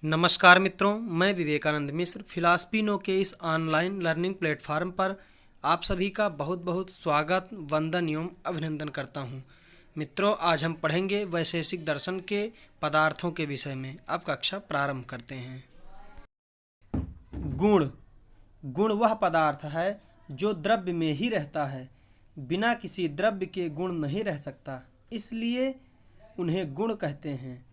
नमस्कार मित्रों, मैं विवेकानंद मिश्र फिलॉसफी नो के इस ऑनलाइन लर्निंग प्लेटफॉर्म पर आप सभी का बहुत बहुत स्वागत, वंदन एवं अभिनंदन करता हूं। मित्रों, आज हम पढ़ेंगे वैशेषिक दर्शन के पदार्थों के विषय में। अब कक्षा प्रारंभ करते हैं। गुण। गुण वह पदार्थ है जो द्रव्य में ही रहता है, बिना किसी द्रव्य के गुण नहीं रह सकता, इसलिए उन्हें गुण कहते हैं।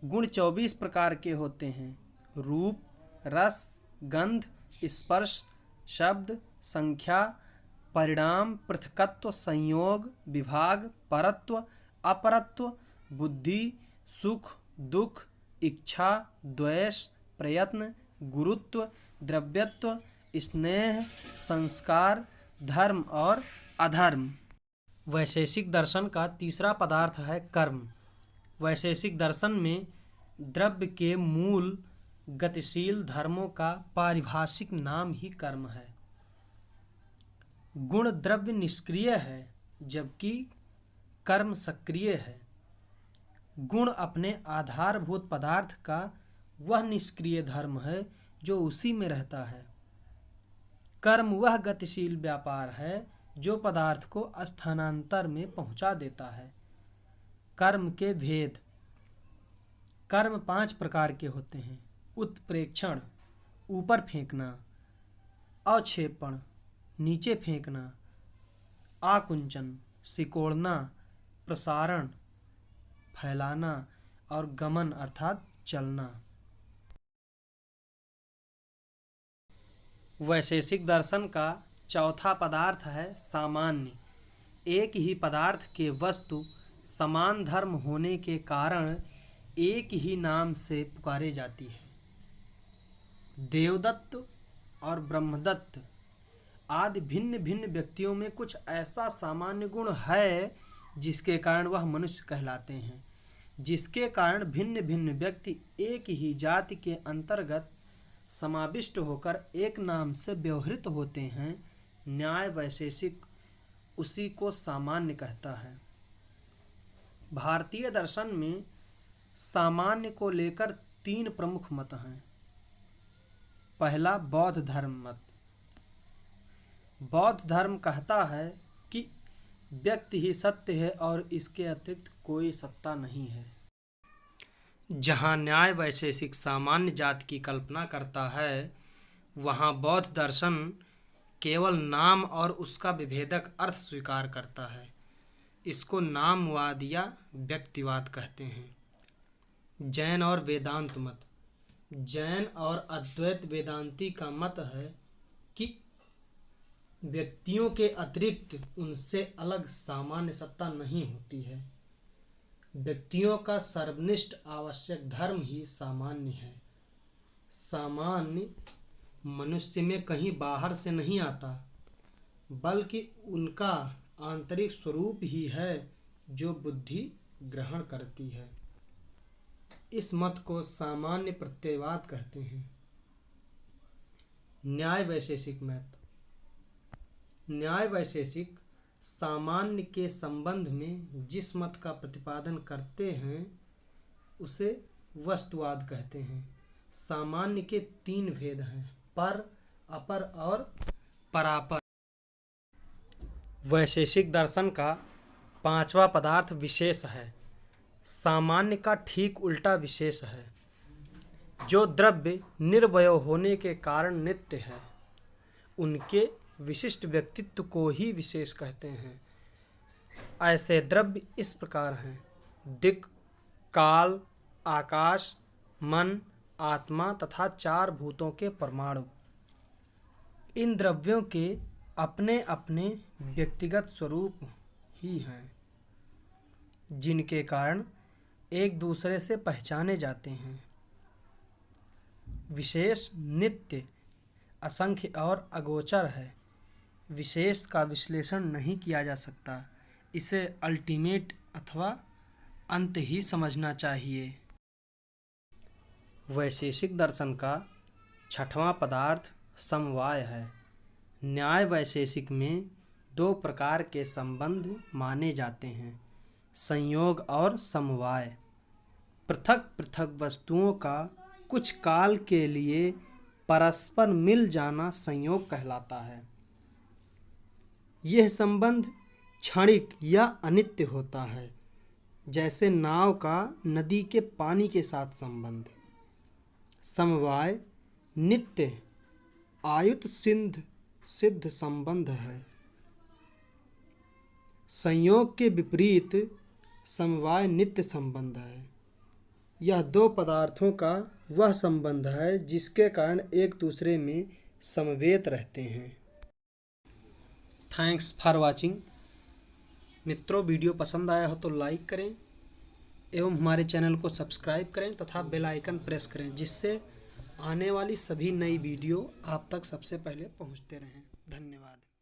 गुण 24 प्रकार के होते हैं। रूप, रस, गंध, स्पर्श, शब्द, संख्या, परिणाम, पृथकत्व, संयोग, विभाग, परत्व, अपरत्व, बुद्धि, सुख, दुख, इच्छा, द्वेष, प्रयत्न, गुरुत्व, द्रव्यत्व, स्नेह, संस्कार, धर्म और अधर्म। वैशेषिक दर्शन का तीसरा पदार्थ है कर्म। वैशेषिक दर्शन में द्रव्य के मूल गतिशील धर्मों का पारिभाषिक नाम ही कर्म है। गुण द्रव्य निष्क्रिय है, जबकि कर्म सक्रिय है। गुण अपने आधारभूत पदार्थ का वह निष्क्रिय धर्म है जो उसी में रहता है। कर्म वह गतिशील व्यापार है जो पदार्थ को स्थानांतर में पहुंचा देता है। कर्म के भेद। कर्म 5 प्रकार के होते हैं। उत्प्रेक्षण, ऊपर फेंकना। अवक्षेपण, नीचे फेंकना। आकुंचन, सिकोड़ना। प्रसारण, फैलाना। और गमन अर्थात चलना। वैशेषिक दर्शन का चौथा पदार्थ है सामान्य। एक ही पदार्थ के वस्तु समान धर्म होने के कारण एक ही नाम से पुकारे जाती है। देवदत्त और ब्रह्मदत्त आदि भिन्न भिन्न व्यक्तियों में कुछ ऐसा सामान्य गुण है जिसके कारण वह मनुष्य कहलाते हैं, जिसके कारण भिन्न भिन्न व्यक्ति एक ही जाति के अंतर्गत समाविष्ट होकर एक नाम से व्यवहृत होते हैं। न्याय वैशेषिक उसी को सामान्य कहता है। भारतीय दर्शन में सामान्य को लेकर 3 प्रमुख मत हैं। पहला, बौद्ध धर्म मत। बौद्ध धर्म कहता है कि व्यक्ति ही सत्य है और इसके अतिरिक्त कोई सत्ता नहीं है। जहाँ न्याय वैशेषिक सामान्य जाति की कल्पना करता है, वहाँ बौद्ध दर्शन केवल नाम और उसका विभेदक अर्थ स्वीकार करता है। इसको नामवाद या व्यक्तिवाद कहते हैं। जैन और वेदांत मत। जैन और अद्वैत वेदांती का मत है कि व्यक्तियों के अतिरिक्त उनसे अलग सामान्य सत्ता नहीं होती है। व्यक्तियों का सर्वनिष्ठ आवश्यक धर्म ही सामान्य है। सामान्य मनुष्य में कहीं बाहर से नहीं आता, बल्कि उनका आंतरिक स्वरूप ही है जो बुद्धि ग्रहण करती है। इस मत को सामान्य प्रत्ययवाद कहते हैं। न्याय वैशेषिक मत। न्याय वैशेषिक सामान्य के संबंध में जिस मत का प्रतिपादन करते हैं उसे वस्तुवाद कहते हैं। सामान्य के 3 भेद हैं, पर, अपर और परापर। वैशेषिक दर्शन का 5वां पदार्थ विशेष है। सामान्य का ठीक उल्टा विशेष है। जो द्रव्य निर्वय होने के कारण नित्य है, उनके विशिष्ट व्यक्तित्व को ही विशेष कहते हैं। ऐसे द्रव्य इस प्रकार हैं: दिक्, काल, आकाश, मन, आत्मा तथा 4 भूतों के परमाणु। इन द्रव्यों के अपने अपने व्यक्तिगत स्वरूप ही हैं, जिनके कारण एक दूसरे से पहचाने जाते हैं। विशेष नित्य, असंख्य और अगोचर है। विशेष का विश्लेषण नहीं किया जा सकता, इसे अल्टीमेट अथवा अंत ही समझना चाहिए। वैशेषिक दर्शन का 6वां पदार्थ समवाय है। न्याय वैशेषिक में 2 प्रकार के संबंध माने जाते हैं: संयोग और समवाय। पृथक पृथक वस्तुओं का कुछ काल के लिए परस्पर मिल जाना संयोग कहलाता है। यह संबंध क्षणिक या अनित्य होता है, जैसे नाव का नदी के पानी के साथ संबंध। समवाय नित्य आयुत सिद्ध संबंध है। संयोग के विपरीत समवाय नित्य संबंध है। यह दो पदार्थों का वह संबंध है जिसके कारण एक दूसरे में समवेत रहते हैं। Thanks for watching. मित्रों, वीडियो पसंद आया हो तो लाइक करें एवं हमारे चैनल को सब्सक्राइब करें तथा बेल आइकन प्रेस करें, जिससे आने वाली सभी नई वीडियो आप तक सबसे पहले पहुंचते रहें। धन्यवाद।